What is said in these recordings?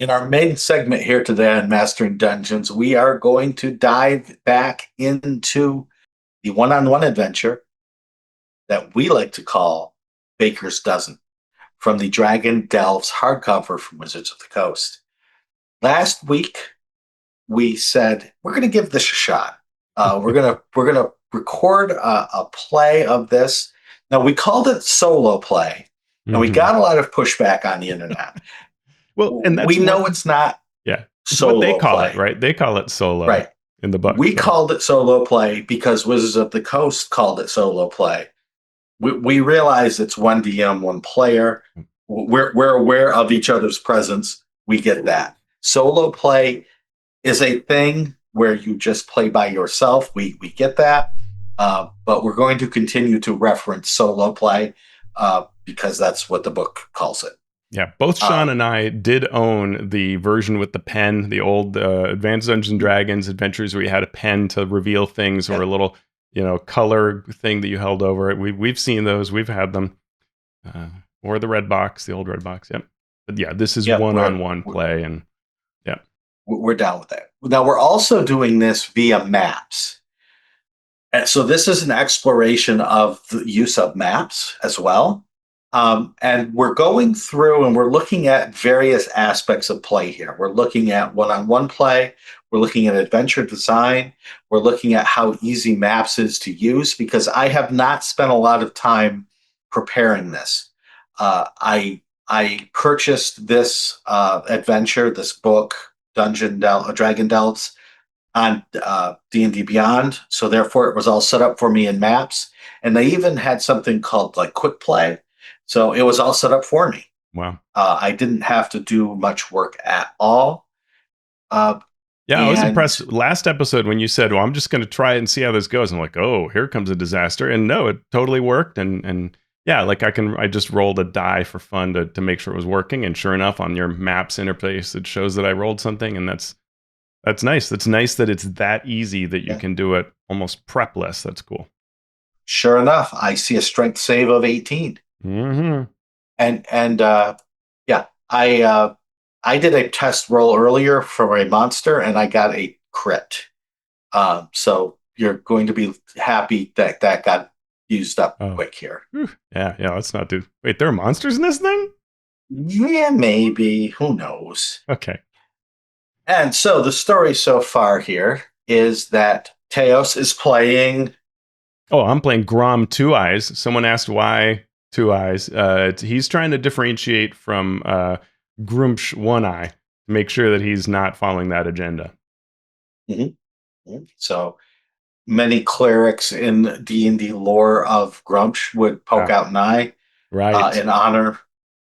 In our main segment here today on Mastering Dungeons, we are going to dive back into the one on one adventure that we like to call Baker's Dozen from the Dragon Delves hardcover from Wizards of the Coast. Last week, we said we're going to give this a shot. We're gonna record a play of this. Now we called it solo play, and we got a lot of pushback on the internet. Well, and we know it's not it's what they solo call play. it, right? They call it solo Right. in the book. We called it solo play because Wizards of the Coast called it solo play. We realize it's one DM, one player. We're aware of each other's presence. We get that. Solo play is a thing where you just play by yourself. We get that. But we're going to continue to reference solo play because that's what the book calls it. Yeah, both Shawn and I did own the version with the pen, the old Advanced Dungeons and Dragons adventures where you had a pen to reveal things or a little, color thing that you held over it. We've seen those. We've had them. Or the red box, the old red box. Yep. But yeah, this is one-on-one play. And yeah. We're down with that. Now, we're also doing this via maps. And so this is an exploration of the use of maps as well. And we're going through and we're looking at various aspects of play here. We're looking at one-on-one play. We're looking at adventure design. We're looking at how easy maps is to use because I have not spent a lot of time preparing this. I purchased this adventure, this book, Dragon Delves, on D&D Beyond. So therefore, it was all set up for me in maps. And they even had something called like Quick Play. So it was all set up for me. Wow. I didn't have to do much work at all. I was impressed last episode when you said, well, I'm just going to try it and see how this goes. I'm like, oh, here comes a disaster. And no, it totally worked. And yeah, like I just rolled a die for fun to make sure it was working. And sure enough, on your maps interface, it shows that I rolled something. And that's nice. That's nice that it's that easy that you can do it almost prepless. That's cool. Sure enough, I see a strength save of 18. Mm-hmm. I did a test roll earlier for a monster and I got a crit. So you're going to be happy that got used up quick here. Yeah, let's not do. Wait, there are monsters in this thing? Yeah, maybe. Who knows? Okay. And so the story so far here is that Teos is playing. Oh, I'm playing Grom Two Eyes. Someone asked why Two Eyes. He's trying to differentiate from Grumsh One Eye to make sure that he's not following that agenda. Mm-hmm. So many clerics in D&D lore of Grumsh would poke out an eye in honor.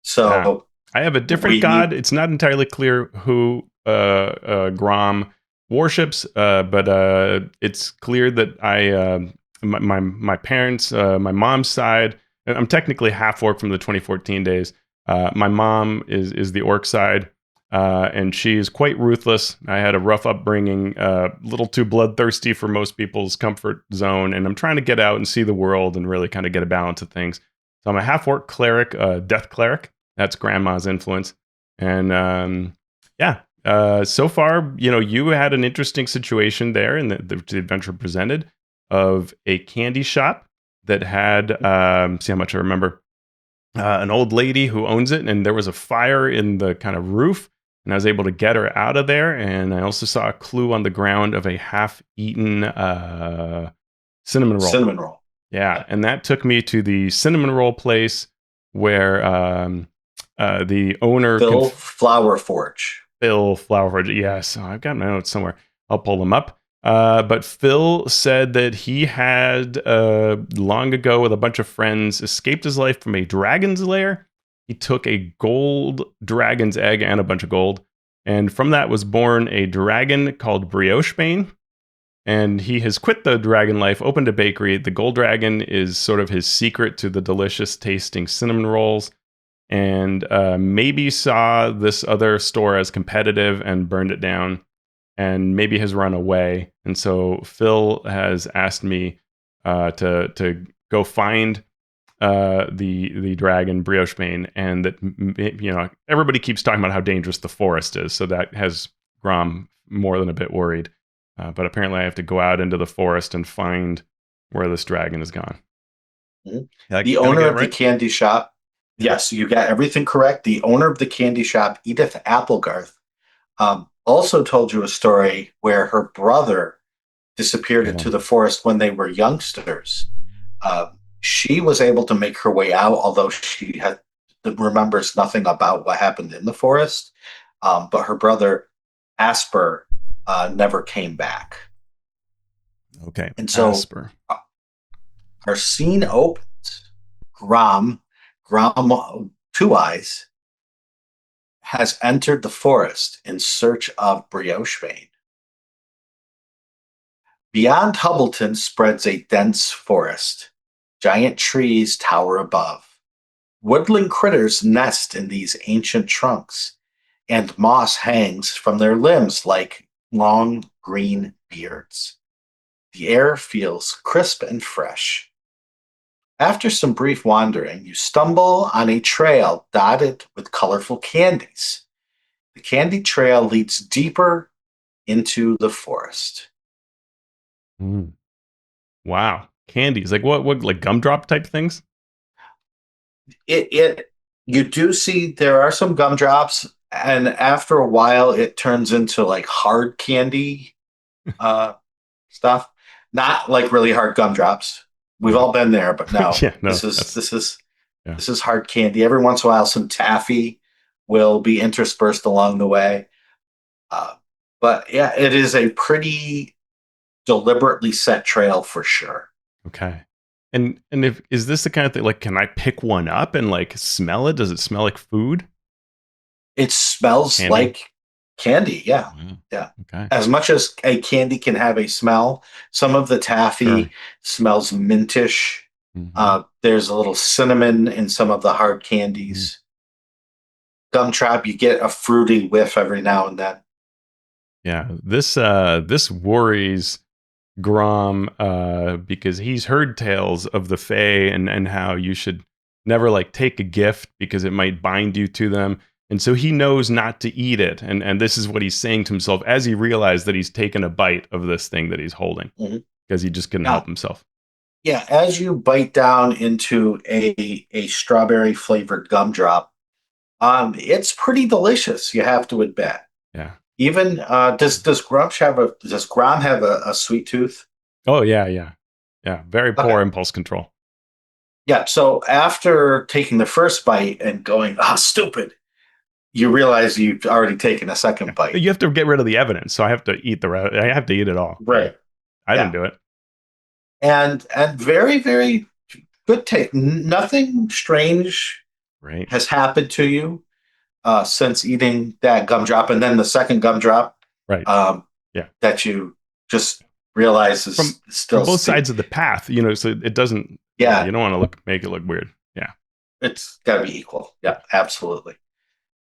So I have a different god. It's not entirely clear who Grom worships, but it's clear that my parents, my mom's side, and I'm technically half orc from the 2014 days. My mom is the orc side, and she is quite ruthless. I had a rough upbringing, a little too bloodthirsty for most people's comfort zone, and I'm trying to get out and see the world and really kind of get a balance of things. So I'm a half orc cleric, death cleric. That's grandma's influence, and so far, you had an interesting situation there, and the adventure presented of a candy shop that had, see how much I remember, an old lady who owns it, and there was a fire in the kind of roof, and I was able to get her out of there, and I also saw a clue on the ground of a half-eaten cinnamon roll. Cinnamon roll. Yeah, and that took me to the cinnamon roll place where the owner... Phil Flower Forge. Phil Flower Forge, yes. Oh, I've got my notes somewhere. I'll pull them up. But Phil said that he had long ago with a bunch of friends escaped his life from a dragon's lair. He took a gold dragon's egg and a bunch of gold, and from that was born a dragon called Briochebane. And he has quit the dragon life, opened a bakery. The gold dragon is sort of his secret to the delicious tasting cinnamon rolls, and maybe saw this other store as competitive and burned it down, and maybe has run away. And so Phil has asked me to go find the dragon Brioche Bane, and that everybody keeps talking about how dangerous the forest is. So that has Grom more than a bit worried. But apparently, I have to go out into the forest and find where this dragon is gone. Mhm. Did The I kinda owner get it of the right? candy shop, Yeah. yes, you got everything correct. The owner of the candy shop, Edith Applegarth, also told you a story where her brother disappeared Right into on. the forest when they were youngsters. She was able to make her way out, although she remembers nothing about what happened in the forest. But her brother Asper never came back, Okay. and so Asper. our scene opens. Grom, Grom, Two Eyes, has entered the forest in search of Brioche Vein. Beyond Hubbleton spreads a dense forest. Giant trees tower above. Woodland critters nest in these ancient trunks, and moss hangs from their limbs like long green beards. The air feels crisp and fresh. After some brief wandering, you stumble on a trail dotted with colorful candies. The candy trail leads deeper into the forest. Mm. Wow. Candies. Like what like gumdrop type things? It you do see there are some gumdrops, and after a while, it turns into like hard candy uh, stuff. Not like really hard gumdrops. We've Right. all been there, but no, Yeah, no, this is that's this is yeah. this is hard candy. Every once in a while, some taffy will be interspersed along the way. Uh, but yeah, it is a pretty deliberately set trail for sure. Okay. And if is this the kind of thing like can I pick one up and like smell it? Does it smell like food? It smells Candy? like candy. Yeah. Wow. Yeah. Okay. As much as a candy can have a smell, some of the taffy Sure. smells mintish. Hmm. There's a little cinnamon in some of the hard Mm. candies. Gumtrap, you get a fruity whiff every now and then. Yeah. This worries Grom because he's heard tales of the Fae and how you should never like take a gift because it might bind you to them. And so he knows not to eat it. And this is what he's saying to himself as he realized that he's taken a bite of this thing that he's holding Mhm. because he just couldn't help Now, himself. yeah, as you bite down into a strawberry flavored gumdrop, it's pretty delicious. You have to admit. Yeah. Even does Grom have a sweet tooth? Oh yeah, yeah. Yeah. Very Okay. poor impulse control. Yeah, so after taking the first bite and going, ah, stupid, you realize you've already taken a Yeah. second bite. You have to get rid of the evidence. So I have to eat I have to eat it all. Right. I didn't Yeah. do it. And very, very good take. Nothing strange Right. has happened to you since eating that gumdrop. And then the second gumdrop Right. um, Yeah. that you just realize is From still both steep. sides of the path, so it doesn't Yeah, you don't want to make it look weird. Yeah. it's got to be equal. Yeah, absolutely.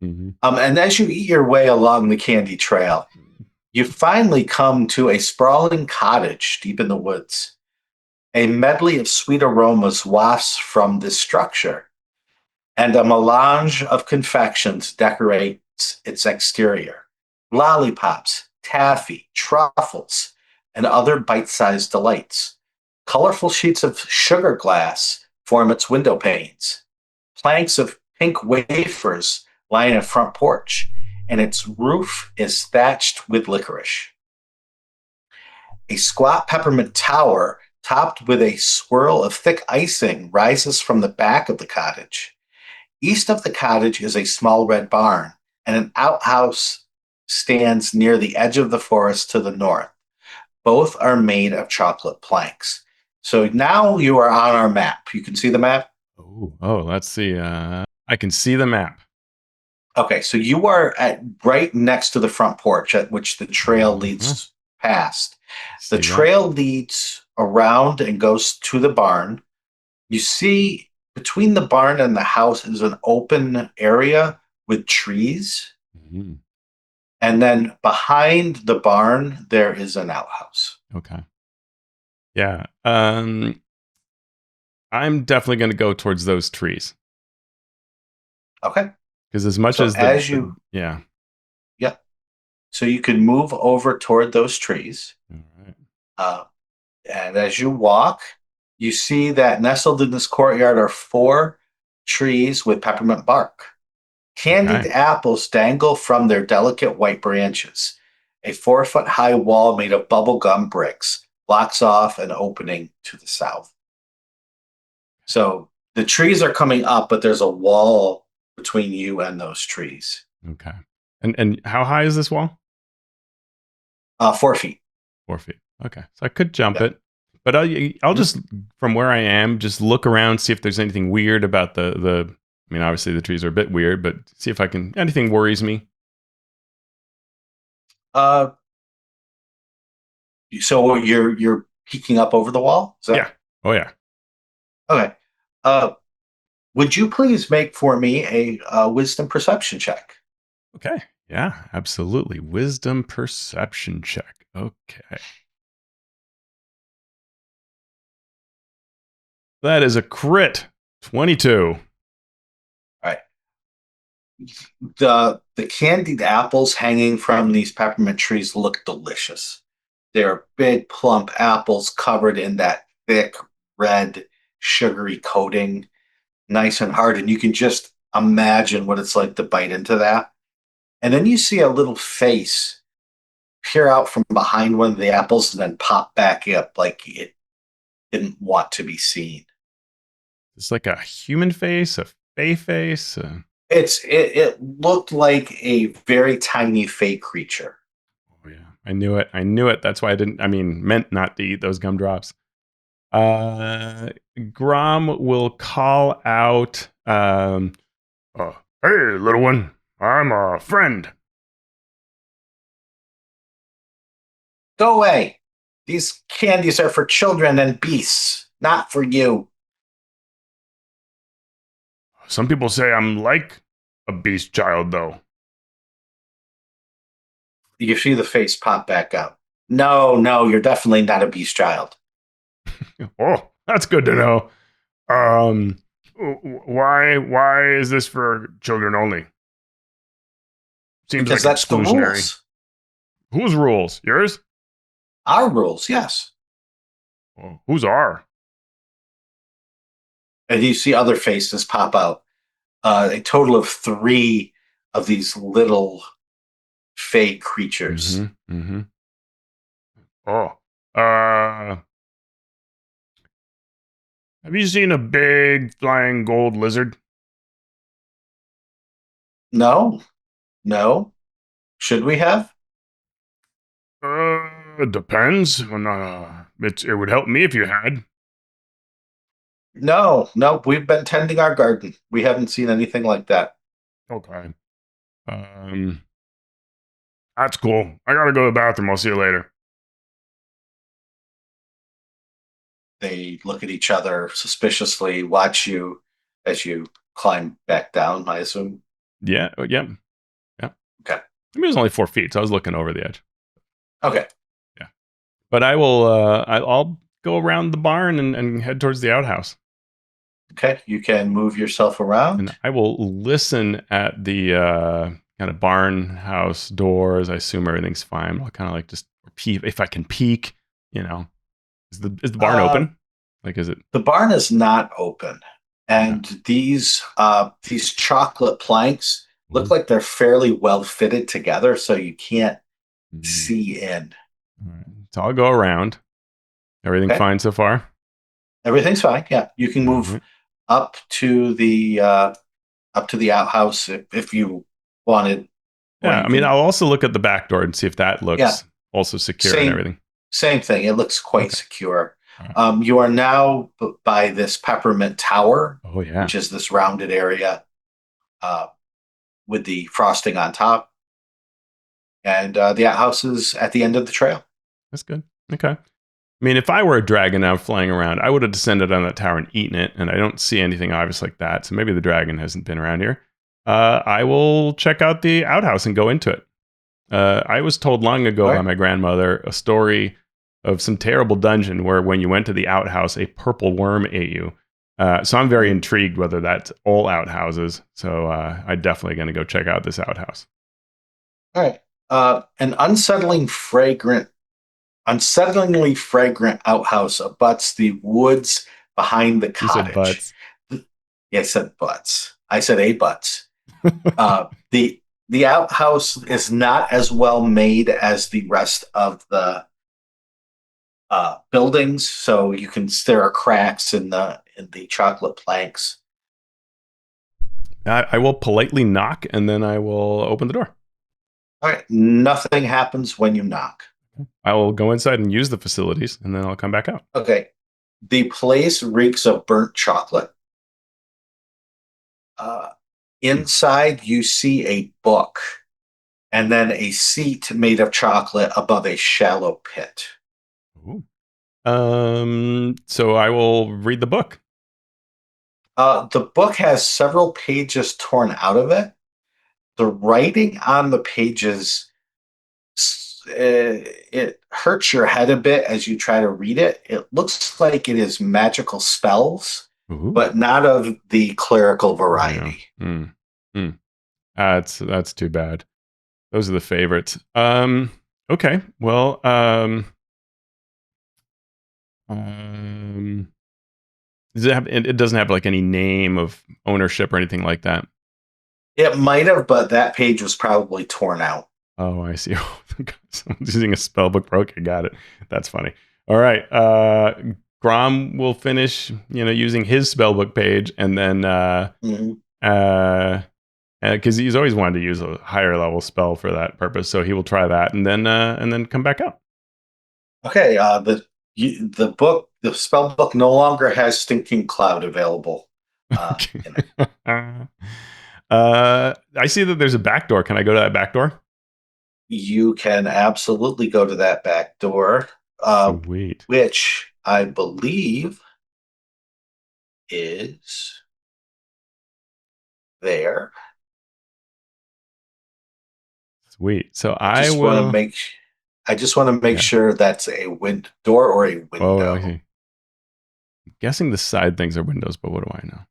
Hmm. And as you eat your way along the candy trail, you finally come to a sprawling cottage deep in the woods. A medley of sweet aromas wafts from this structure, and a melange of confections decorates its exterior. Lollipops, taffy, truffles, and other bite sized delights. Colorful sheets of sugar glass form its window panes. Planks of pink wafers line a front porch, and its roof is thatched with licorice. A squat peppermint tower, topped with a swirl of thick icing, rises from the back of the cottage. East of the cottage is a small red barn, and an outhouse stands near the edge of the forest to the north. Both are made of chocolate planks. So now you are on our map. You can see the map? Oh, let's see. I can see the map. Okay, so you are at right next to the front porch at which the trail Uh-huh. leads past. The See that? trail leads around and goes to the barn. You see between the barn and the house is an open area with trees. Mhm. And then behind the barn, there is an outhouse. Okay. Yeah. I'm definitely going to go towards those trees. Okay. Because as much So as as you, yeah. yep. So you can move over toward those trees. All right. Uh, and as you walk, you see that nestled in this courtyard are four trees with peppermint bark. Candied Okay. apples dangle from their delicate white branches. A 4 foot high wall made of bubblegum bricks blocks off an opening to the south. So the trees are coming up, but there's a wall between you and those trees. Okay. And how high is this wall? 4 feet. 4 feet. Okay. So I could jump Yeah. it. But I'll just, from where I am, just look around, see if there's anything weird about the. I mean, obviously the trees are a bit weird, but see if I can. Anything worries me. Uh, so you're peeking up over the wall? Is Yeah. that Oh yeah. okay? Uh, would you please make for me a wisdom perception check? Okay. Yeah. Absolutely. Wisdom perception check. Okay. That is a crit. 22. All right. The candied apples hanging from these peppermint trees look delicious. They're big, plump apples covered in that thick, red, sugary coating, nice and hard. And you can just imagine what it's like to bite into that. And then you see a little face peer out from behind one of the apples and then pop back up like it didn't want to be seen. It's like a human face, a fey face. It looked like a very tiny fake creature. Oh yeah, I knew it. I knew it. That's why I didn't. I mean, meant not to eat those gumdrops. Uh, Grom will call out. Hey, little one, I'm a friend. Go away. These candies are for children and beasts, not for you. Some people say I'm like a beast child, though. You see the face pop back up. No, no, you're definitely not a beast child. Oh, that's good to know. Um, why is this for children only? Seems like Because that's the exclusionary. rules. Whose rules? Yours? Our rules, yes. Oh, whose are? And you see other faces pop out. A total of three of these little fey creatures. Mm-hmm. Mm-hmm. Oh. Uh, have you seen a big flying gold lizard? No, no. Should we have? It depends. It would help me if you had. No, no. We've been tending our garden. We haven't seen anything like that. Okay. Um, that's cool. I gotta go to the bathroom. I'll see you later. They look at each other suspiciously, watch you as you climb back down, I assume. Yeah. Yeah. Yeah. Okay. I mean, it was only 4 feet, so I was looking over the edge. Okay. Yeah. But I will. I'll go around the barn and head towards the outhouse. Okay. You can move yourself around. And I will listen at the kind of barn house doors. I assume everything's fine. I'll kind of like just peek if I can peek. You know, is the barn open? Like, is it? The barn is not open. Yeah. And these chocolate planks look Mhm. like they're fairly well fitted together, so you can't Mhm. see in. All right. So I'll go around. Everything Okay. fine so far? Everything's fine. Yeah. You can All move right. up to the outhouse if you wanted, or Yeah. you I mean, can, I'll also look at the back door and see if that yeah, looks also secure and same everything. same thing. It looks quite Okay. secure. All right. You are now by this peppermint tower, Oh yeah. which is this rounded area uh, with the frosting on top, and the outhouse is at the end of the trail. That's good. Okay. I mean, if I were a dragon now flying around, I would have descended on that tower and eaten it, and I don't see anything obvious like that. So maybe the dragon hasn't been around here. I will check out the outhouse and go into it. I was told long ago All by right. my grandmother a story of some terrible dungeon where when you went to the outhouse, a purple worm ate you. So I'm very Mhm. intrigued whether that's all outhouses. So I'm definitely going to go check out this outhouse. All right. An unsettlingly fragrant outhouse abuts the woods behind the You said cottage. butts. Yeah, I said butts. I said a butts. The outhouse is not as well made as the rest of the buildings, so there are cracks in the chocolate planks. I will politely knock and then I will open the door. All right, nothing happens when you knock. I will go inside and use the facilities and then I'll come back out. Okay, the place reeks of burnt chocolate. Uh, Inside, you see a book and then a seat made of chocolate above a shallow pit. Ooh. So I will read the book. The book has several pages torn out of it. The writing on the pages, it hurts your head a bit as you try to read it. It looks like it is magical spells, Ooh. but not of the clerical Yeah. variety. Mm. That's too bad. Those are the favorites. Okay. Well, um, does it have? It doesn't have like any name of ownership or anything like that. It might have, but that page was probably torn out. Oh, I see. Someone's using a spell book. Okay, got it. That's funny. All right. Grom will finish, using his spell book page, and then Mhm. because he's always wanted to use a higher level spell for that purpose, so he will try that, and then come back out. Okay, the spell book no longer has Stinking Cloud available Okay. in it. I see that there's a back door. Can I go to that back door? You can absolutely go to that back door, Sweet. which I believe is there. Sweet. So I I just want to will. make I just want to make Yeah. sure that's a door or a Oh, I window. see. Guessing the side things are windows, but what do I know?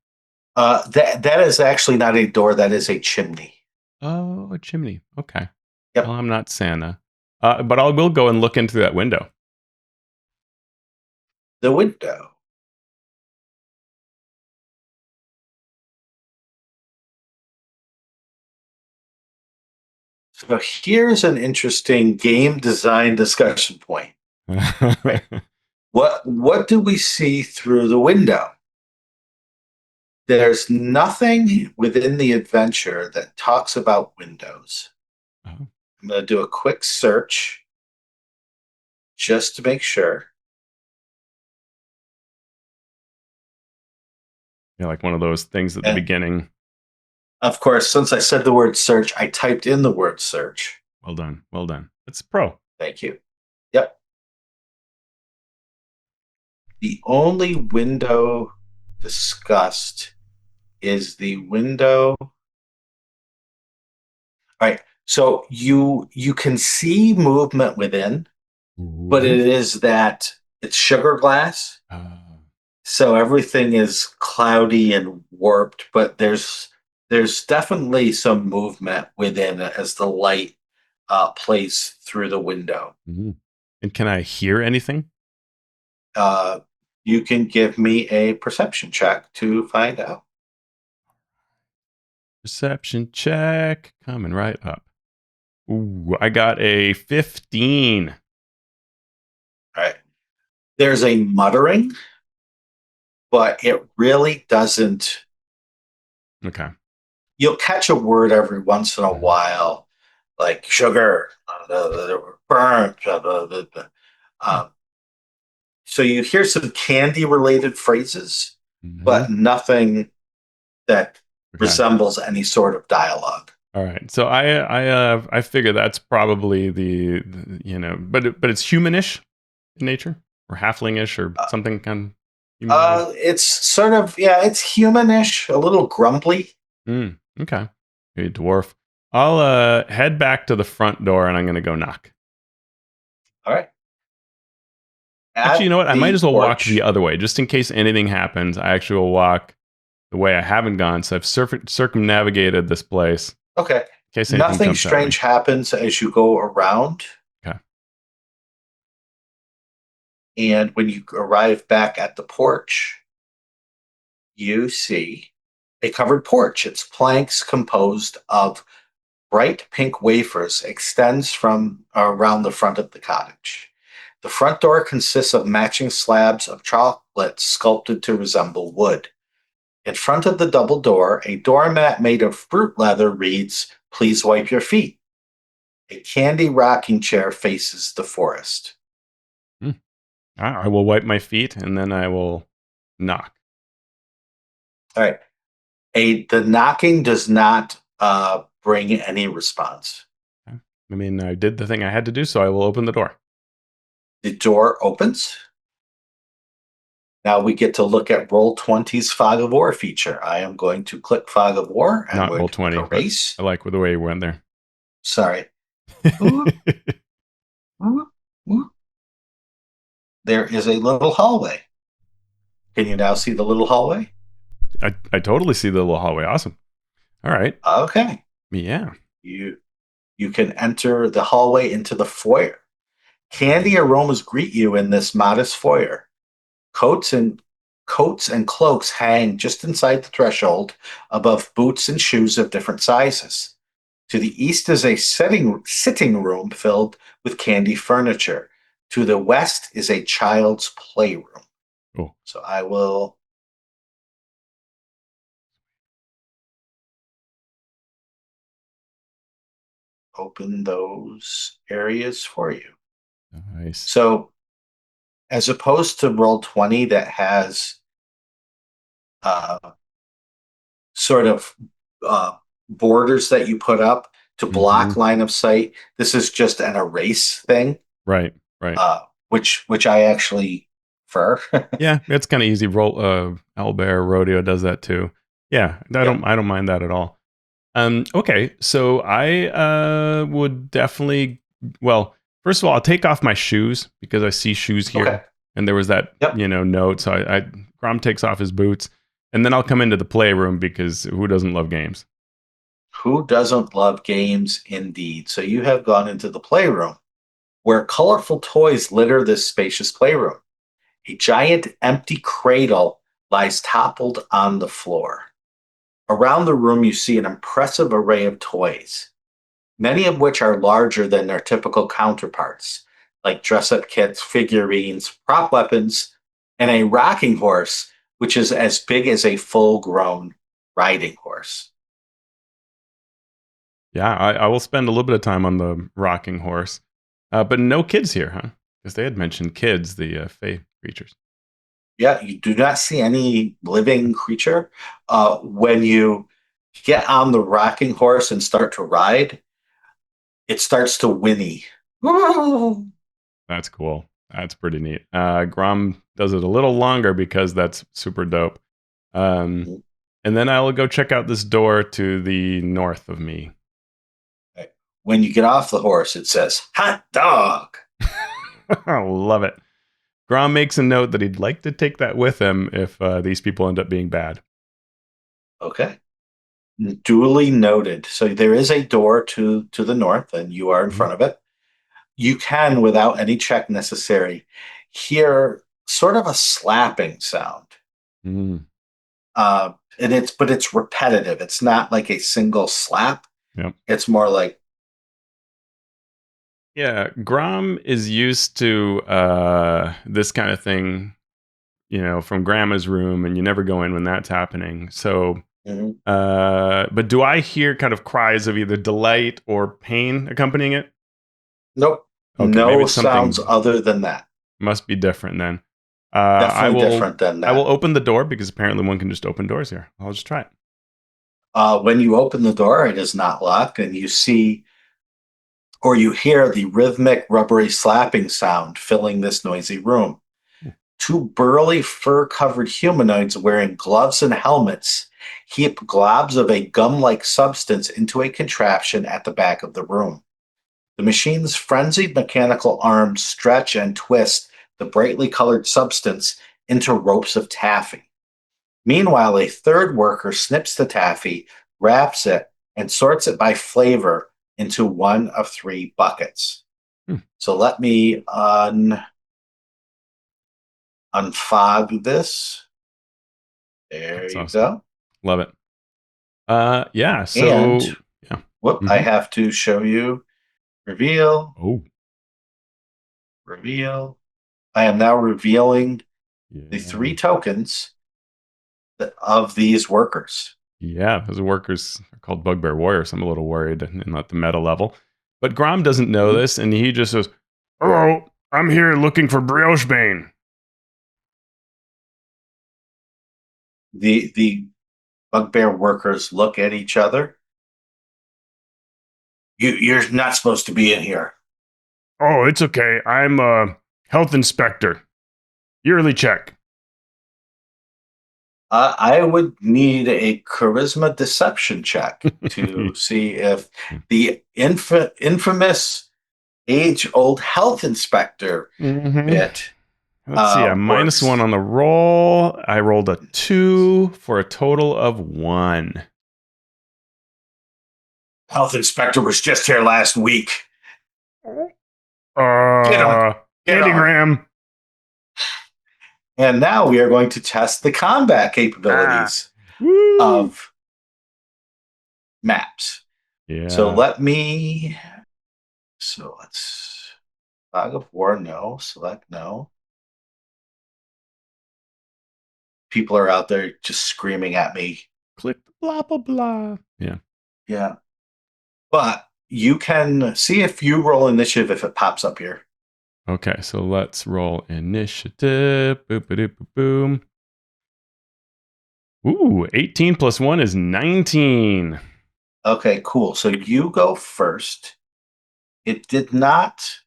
That is actually not a door. That is a chimney. Oh, a chimney. Okay. Well, Yep, I'm not Santa. But I will go and look into that window. the window. So here's an interesting game design discussion point. Right. What do we see through the window? There's nothing within the adventure that talks about windows. Oh, I'm going to do a quick search just to make sure. yeah, like one of those things at the And beginning. of course, since I said the word search, I typed in the word search. Well done. Well done. It's pro. Thank you. Yep. The only window discussed is the window. All right. So you can see movement within, but Ooh. it is that it's sugar glass. So everything is cloudy and warped, but there's definitely some movement within as the light plays through the window. Mhm. And can I hear anything? Uh, you can give me a perception check to find out. Perception check coming right up. Ooh, I got a 15. All right. There's a muttering, but it really doesn't. Okay. You'll catch a word every once in a Mhm. while, like sugar, burnt. Hmm. Um, so you hear some candy related phrases, Mhm. but nothing that Okay. resembles any sort of dialogue. All right. So I figure that's probably but it's humanish in nature or halflingish or Uh, something kind of humanoid. it's sort of, yeah, it's humanish, a little grumbly. Okay. Maybe a dwarf. I'll head back to the front door and I'm going to go knock. All right. Actually, you at know what? I might the as well walk the porch. other way, just in case anything happens. I actually will walk the way I haven't gone. So I've circumnavigated this place Okay. in case anything Nothing jumps at me. strange happens as you go around. Okay. And when you arrive back at the porch, you see a covered porch. Its planks composed of bright pink wafers extends from around the front of the cottage. The front door consists of matching slabs of chocolate sculpted to resemble wood. In front of the double door, a doormat made of fruit leather reads, "Please wipe your feet." A candy rocking chair faces the forest. Hmm. I will wipe my feet and then I will knock. All right. The knocking does not bring any response. Okay. I mean, I did the thing I had to do, so I will open the door. The door opens. Now we get to look at Roll20's Fog of War feature. I am going to click Fog of War and Not roll would 20, but erase. I like the way you went there. Sorry. There is a little hallway. Can you now see the little hallway? I totally see the little hallway. Awesome. All right. Okay. Yeah. You you can enter the hallway into the foyer. Candy aromas greet you in this modest foyer. Coats and coats and cloaks hang just inside the threshold above boots and shoes of different sizes. To the east is a sitting room filled with candy furniture. To the west is a child's playroom. Oh, So I will open those areas for you. nice. So as opposed to Roll20 that has uh, sort of uh, borders that you put up to block Hmm. line of sight, this is just an erase thing, Right. Right. which I actually prefer. Yeah, it's kind of easy. Owlbear Rodeo does that too. Yeah, Yep. I don't mind that at all. Okay, so I would definitely, well, first of all, I'll take off my shoes because I see shoes Okay. here, and there was that Yep. note. So I Grom takes off his boots, and then I'll come into the playroom because who doesn't love games? Who doesn't love games indeed? So you have gone into the playroom where colorful toys litter this spacious playroom. A giant empty cradle lies toppled on the floor. Around the room, you see an impressive array of toys, many of which are larger than their typical counterparts, like dress up kits, figurines, prop weapons, and a rocking horse, which is as big as a full grown riding horse. Yeah, I will spend a little bit of time on the rocking horse, but no kids here, huh? Because they had mentioned kids, the Fey creatures. Yeah, you do not see any living creature. When you get on the rocking horse and start to ride, it starts to whinny. That's cool. That's pretty neat. Grom does it a little longer because that's super dope. And then I will go check out this door to the north of me. When you get off the horse, it says "hot dog." I love it. Grom makes a note that he'd like to take that with him if these people end up being bad. Okay, duly noted. So there is a door to the north, and you are in Mhm. front of it. You can, without any check necessary, hear sort of a slapping sound. Mm. And it's repetitive. It's not like a single slap. Yep. It's more like Yeah, Grom is used to this kind of thing, from grandma's room, and you never go in when that's happening. So, mhm. but do I hear kind of cries of either delight or pain accompanying it? Nope. Okay, maybe No it's sounds something other than that. must be different then. Definitely different than I will that. open the door because apparently one can just open doors here. I'll just try it. When you open the door, it is not locked, and you see or you hear the rhythmic, rubbery slapping sound filling this noisy room. Two burly, fur covered humanoids wearing gloves and helmets heap globs of a gum like substance into a contraption at the back of the room. The machine's frenzied mechanical arms stretch and twist the brightly colored substance into ropes of taffy. Meanwhile, a third worker snips the taffy, wraps it, and sorts it by flavor into one of three buckets. Hmm. So let me unfog this. There That's you awesome. go. Love it. Yeah. And So yeah. whoop, I have to show you reveal, Oh, reveal. I am now revealing the yeah. three tokens of these workers. Yeah, those workers are called Bugbear Warriors. I'm a little worried and at the meta level. But Grom doesn't know Mhm. this, and he just says, "Hello, I'm here looking for Brioche Bane." The bugbear workers look at each other. You're not supposed to be in here. Oh, it's okay. I'm a health inspector. Yearly check. I would need a charisma deception check to see if the infamous age-old health inspector Mm-hmm. bit Let's see. A -1 works. on the roll. I rolled a 2 for a total of 1. Health inspector was just here last week. Get him, get him. Candygram. And now we are going to test the combat Ah. capabilities Woo. of maps. So Yeah. let me. So let's. Fog of War, no. Select, no. People are out there just screaming at me. Click blah blah blah. Yeah. Yeah. But you can see if you roll initiative if it pops up here. Okay, so let's roll initiative. Boom. Ooh, 18 plus 1 is 19. Okay, cool. So you go first. It did not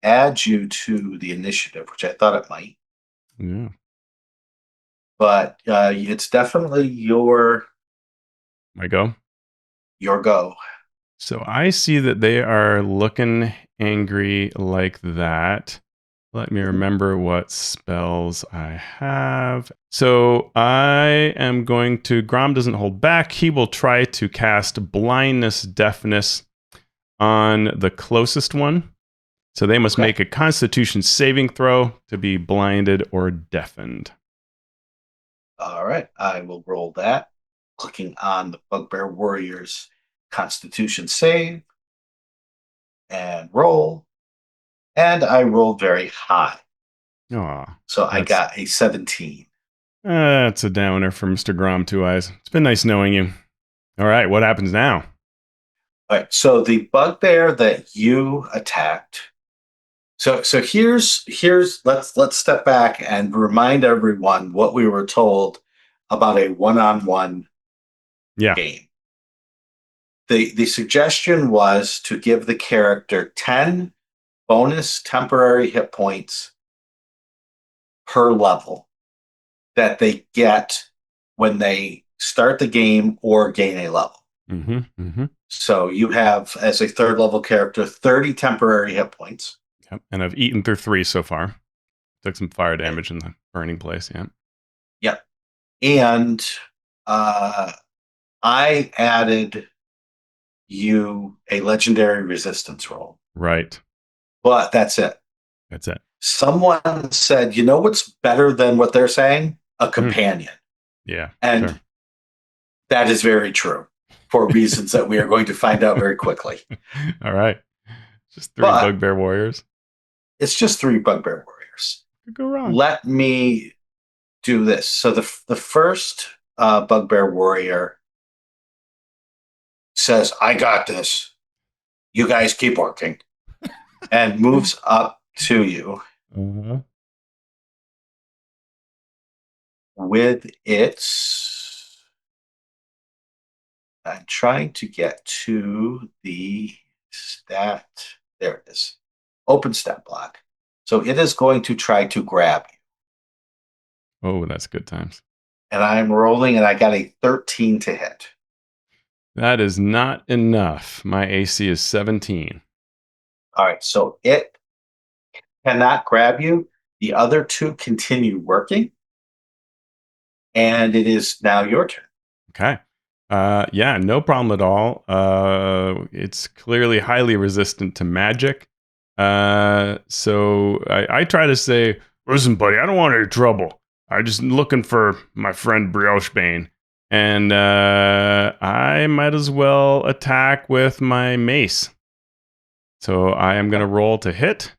add you to the initiative, which I thought it might, Yeah. but it's definitely I go. your go. So I see that they are looking angry like that. Let me Mhm. remember what spells I have. So I am going to. Grom doesn't hold back. He will try to cast blindness, deafness on the closest one. So they must Okay. make a constitution saving throw to be blinded or deafened. All right. I will roll that. Clicking on the Bugbear Warriors Constitution save and roll. And I rolled very high. Aw, So I that's got a 17. that's a downer for Mr. Grom Two Eyes. It's been nice knowing you. All right, what happens now? All right. So the bugbear that you attacked. So here's let's step back and remind everyone what we were told about a one-on-one Yeah. game. The suggestion was to give the character 10 bonus temporary hit points per level that they get when they start the game or gain a level. Mm-hmm. Mm-hmm. So you have, as a third level character, 30 temporary hit points. Yep. And I've eaten through 3 so far. Took some fire Okay. damage in the burning place. Yeah. Yep. And uh, I added you a legendary resistance roll, Right. but that's it. That's it. Someone said, you know what's better than what they're saying? A Mm. companion. Yeah. And Sure. that is very true for reasons that we are going to find out very quickly. All right. Just 3 But bugbear warriors. it's just three bugbear warriors. Could go wrong. Let me do this. So the first bugbear warrior says, I got this. You guys keep working. And moves up to you Uh-huh. with its. I'm trying to get to the stat. There it is. Open stat block. So it is going to try to grab you. Oh, that's good times. And I'm rolling, and I got a 13 to hit. That is not enough. My AC is 17. All right. So it cannot grab you. The other two continue working, and it is now your turn. Okay. Yeah, no problem at all. It's clearly highly resistant to magic. So I try to say, listen, buddy, I don't want any trouble. I'm just looking for my friend Brioche Bane. And I might as well attack with my mace. So I am going to roll to hit.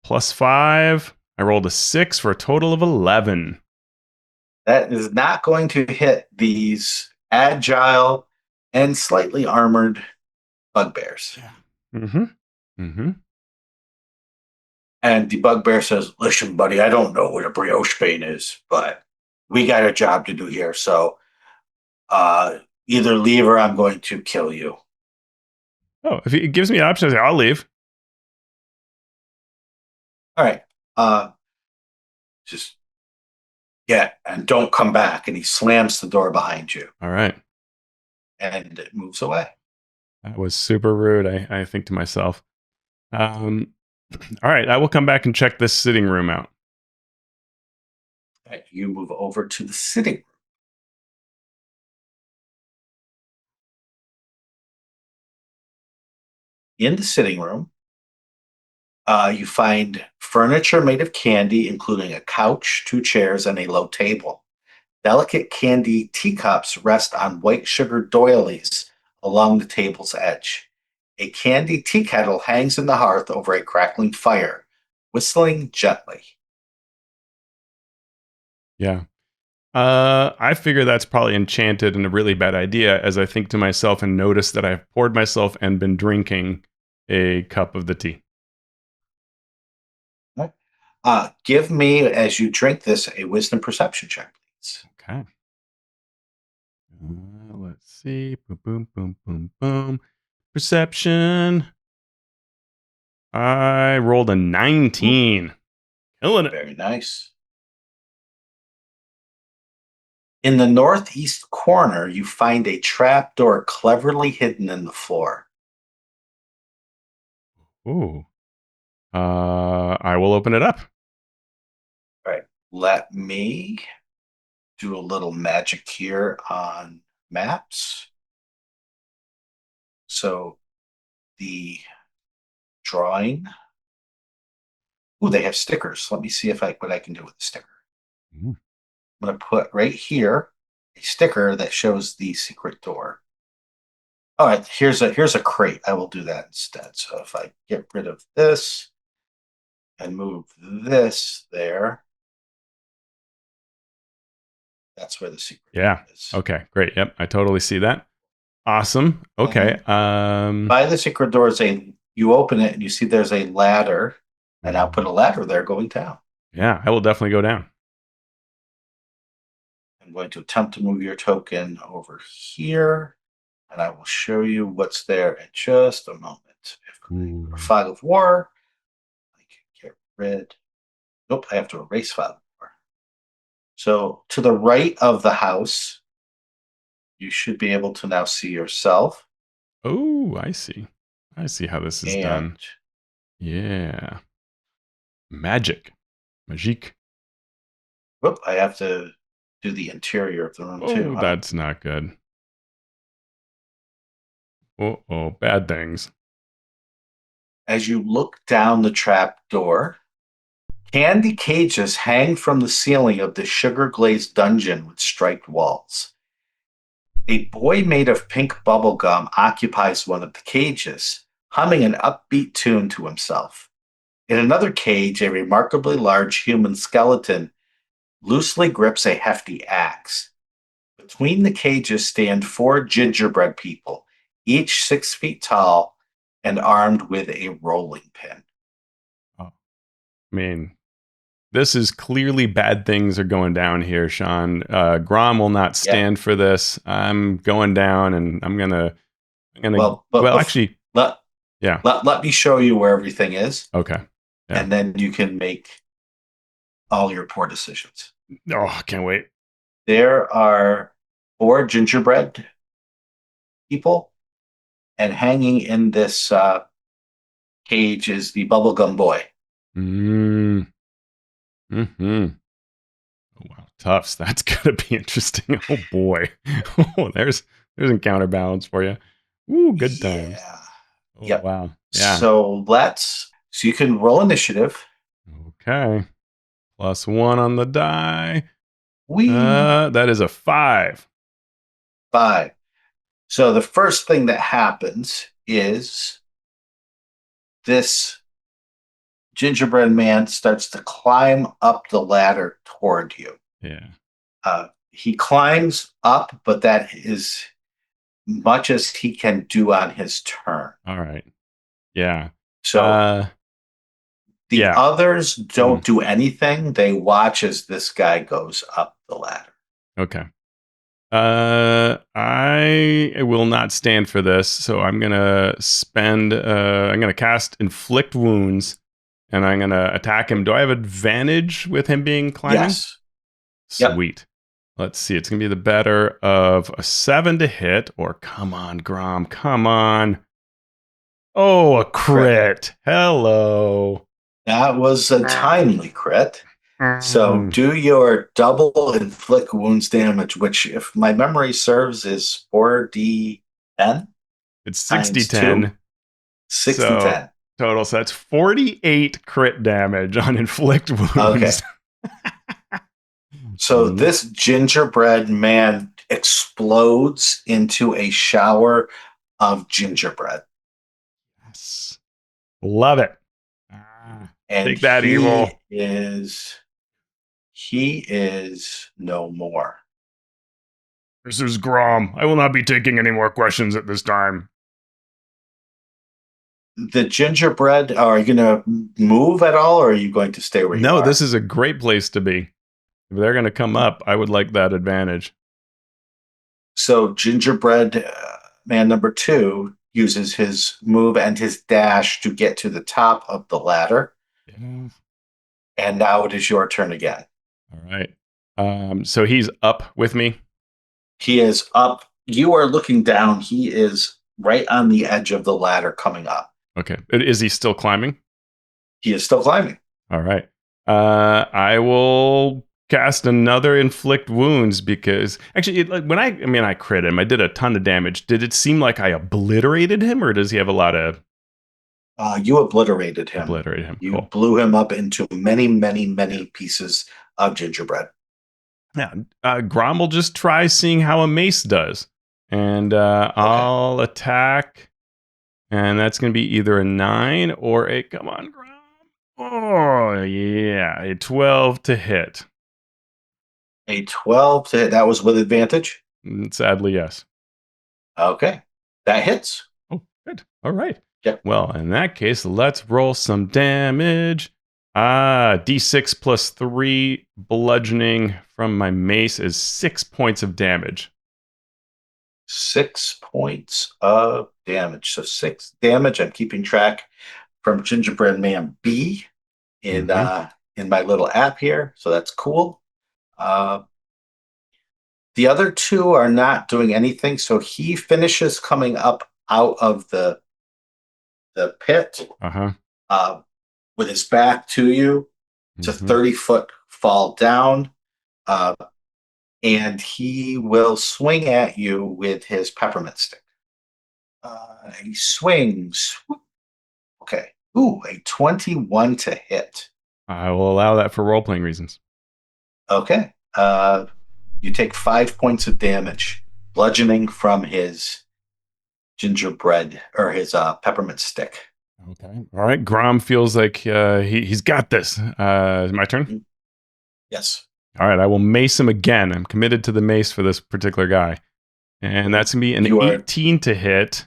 +5. I rolled a 6 for a total of 11. That is not going to hit these agile and slightly armored bugbears. Mm-hmm. Mm-hmm. And the bugbear says, listen, buddy, I don't know what a brioche bane is, but we got a job to do here. So either leave or I'm going to kill you. Oh, if he gives me an option, I say, I'll leave. All right. Just get and don't come back. And he slams the door behind you. All right. And it moves away. That was super rude, I think to myself. All right, I will come back and check this sitting room out. All right, you move over to the sitting room. In the sitting room, you find furniture made of candy, including a couch, 2 chairs, and a low table. Delicate candy teacups rest on white sugar doilies along the table's edge. A candy tea kettle hangs in the hearth over a crackling fire, whistling gently. Yeah. I figure that's probably enchanted and a really bad idea as I think to myself and notice that I've poured myself and been drinking a cup of the tea. Give me, as you drink this, a wisdom perception check, please. Okay. Let's see. Boom, boom, boom, boom, boom. Perception. I rolled a 19. Killing it. Very nice. In the northeast corner, you find a trapdoor cleverly hidden in the floor. Ooh. I will open it up. All right, let me do a little magic here on maps. So the drawing. Ooh, they have stickers. Let me see what I can do with the sticker. Mhm. I'm going to put right here a sticker that shows the secret door. All right, here's a crate. I will do that instead. So if I get rid of this and move this there, that's where the secret Yeah. is. Okay, great. Yep, I totally see that. Awesome. Okay. By the secret door is you open it and you see there's a ladder, and I'll put a ladder there going down. Yeah, I will definitely go down. I'm going to attempt to move your token over here, and I will show you what's there in just a moment. If Fog of War, I can get rid. Nope, I have to erase Fog of War. So to the right of the house, you should be able to now see yourself. Oh, I see. I see how this is done. Yeah. Magic. Magique. Whoop, I have to do the interior of the room too. Oh, that's not good. Oh, bad things. As you look down the trap door, candy cages hang from the ceiling of the sugar glazed dungeon with striped walls. A boy made of pink bubble gum occupies one of the cages, humming an upbeat tune to himself. In another cage, a remarkably large human skeleton loosely grips a hefty axe. Between the cages stand 4 gingerbread people, each 6 feet tall and armed with a rolling pin. Oh, I mean, this is clearly bad things are going down here, Shawn. Grom will not stand for this. I'm going down, and I'm gonna. Actually, let yeah. let me show you where everything is, Okay. Yeah. and then you can make all your poor decisions. Oh, I can't wait. There are 4 gingerbread people, and hanging in this cage is the bubblegum boy. Mm. Hmm. Oh, wow, toughs. That's gonna be interesting. Oh boy. Oh, there's a counterbalance for you. Ooh, good times. Yeah. Oh Yep. wow. Yeah. So you can roll initiative. Okay. +1 on the die. We That is a 5. five. So the first thing that happens is this gingerbread man starts to climb up the ladder toward you. Yeah. He climbs up, but that is much as he can do on his turn. All right. Yeah. So Uh the yeah. others Mhm. don't do anything. They watch as this guy goes up the ladder. Okay. I will not stand for this, so I'm gonna spend. I'm gonna cast inflict wounds, and I'm gonna attack him. Do I have advantage with him being climbing? Yes. Yep. Sweet. Let's see. It's gonna be the better of a 7 to hit, or come on, Grom, come on. Oh, a Crit. crit. Hello. That was a timely crit. So Mm. do your double inflict wounds damage, which, if my memory serves, is 4d10 It's 60 times 2, 10. 60 So 10. total. So that's 48 crit damage on inflict Okay. wounds. So this gingerbread man explodes into a shower of gingerbread. Yes. Love it. And Take that, evil. he is no more. This is Grom. I will not be taking any more questions at this time. The gingerbread, are you going to move at all, or are you going to stay where you No, this are? is a great place to be. If they're going to come up, I would like that advantage. So gingerbread man number 2 uses his move and his dash to get to the top of the ladder. Yeah. And now it is your turn again. All right. So he's up with me. He is up. You are looking down. He is right on the edge of the ladder coming up. Okay. Is he still climbing? He is still climbing. All right. I will cast another inflict wounds because actually, I crit him. I did a ton of damage. Did it seem like I obliterated him, or does he have a lot of You obliterated him. obliterate him? You Cool. blew him up into many, many, many pieces of gingerbread. Yeah. Grom will just try seeing how a mace does, and Okay. I'll attack, and that's going to be either a 9 or a come on, Grom. Oh yeah, a 12 to hit. A 12 to hit. That was with advantage. Sadly, yes. Okay. That hits. Oh, good. All right. Yep. Well, in that case, let's roll some damage. D6 plus 3 bludgeoning from my mace is 6 points of damage. 6 points of damage. So 6 damage. I'm keeping track from Gingerbread Man B Mm-hmm. in my little app here. So that's cool. Uh, the other two are not doing anything. So he finishes coming up out of the pit Uh-huh. uh, with his back to you. It's a Mm-hmm. 30-foot fall down. Uh, and he will swing at you with his peppermint stick. He swings. Okay. Ooh, a 21 to hit. I will allow that for role-playing reasons. Okay. You take 5 points of damage, bludgeoning from his gingerbread or his peppermint stick. Okay. All right. Grom feels like he's got this. My turn? Yes. All right. I will mace him again. I'm committed to the mace for this particular guy. And that's going to be an You are 18 to hit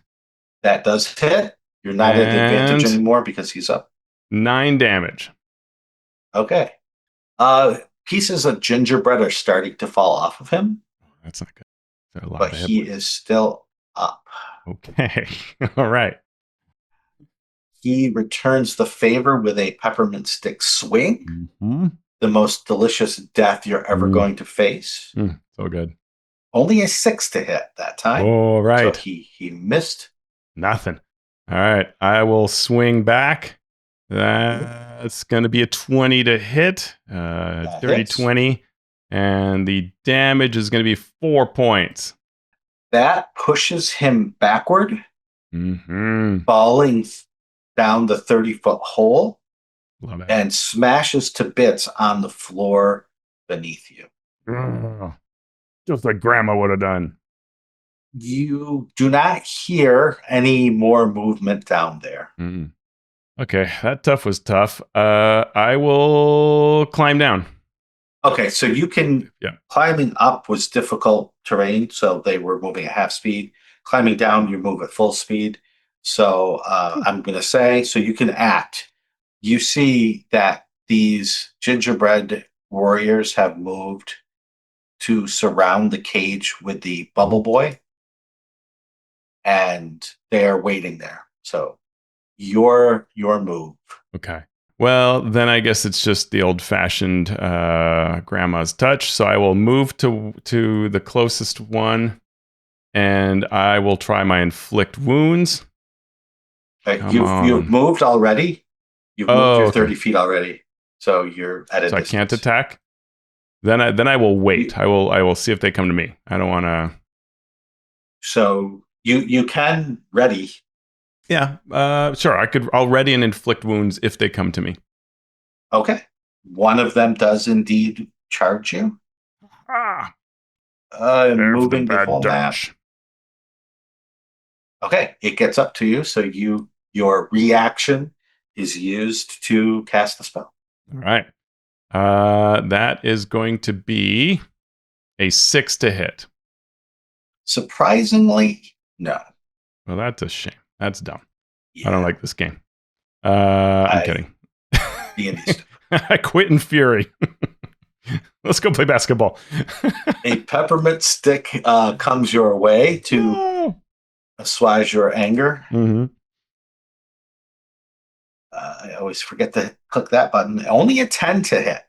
That does hit. You're not at advantage and anymore because he's up. 9 damage. Okay. Pieces of gingerbread are starting to fall off of him, That's not good. There are a lot but of hit he points. is still up. Okay. All right. He returns the favor with a peppermint stick swing, Mm-hmm. the most delicious death you're ever Mm. going to face. So good. Only a 6 to hit that time. All So right. he missed. Nothing. All right. I will swing back That's going to be a 20 to hit. That Dirty hits. 20. And the damage is going to be 4 points. That pushes him backward, Mm-hmm. falling down the 30-foot hole Love it. and smashes to bits on the floor beneath you. Oh, just like Grandma would have done. You do not hear any more movement down there. Mm. Okay, that tough was tough. I will climb down. Okay, so you can Yeah. climbing up was difficult terrain, so they were moving at half speed. Climbing down, you move at full speed. So I'm going to say, so you can act. You see that these gingerbread warriors have moved to surround the cage with the bubble boy, and they are waiting there. So your move. Okay. Well, then I guess it's just the old-fashioned grandma's touch. So I will move to the closest one, and I will try my inflict wounds. Come You've on. moved already. You've moved Oh, your okay. 30 feet already, so you're at a So I can't distance. attack. Then I will You, wait. I will see if they come to me. I don't want to. so you can ready. Yeah. Sure. I'll ready and inflict wounds if they come to me. Okay, one of them does indeed charge you. Ah. There for the Moving the bad whole map. Dutch. Okay, it gets up to you, so your reaction is used to cast the spell. All right. That is going to be a 6 to hit. Surprisingly, no. Well, that's a shame. That's dumb. I don't Yeah, like this game. I'm I kidding. D&D stuff. I quit in fury. Let's go play basketball. A peppermint stick comes your way to No. assuage your anger. Mm-hmm. I always forget to click that button. Only a 10 to hit.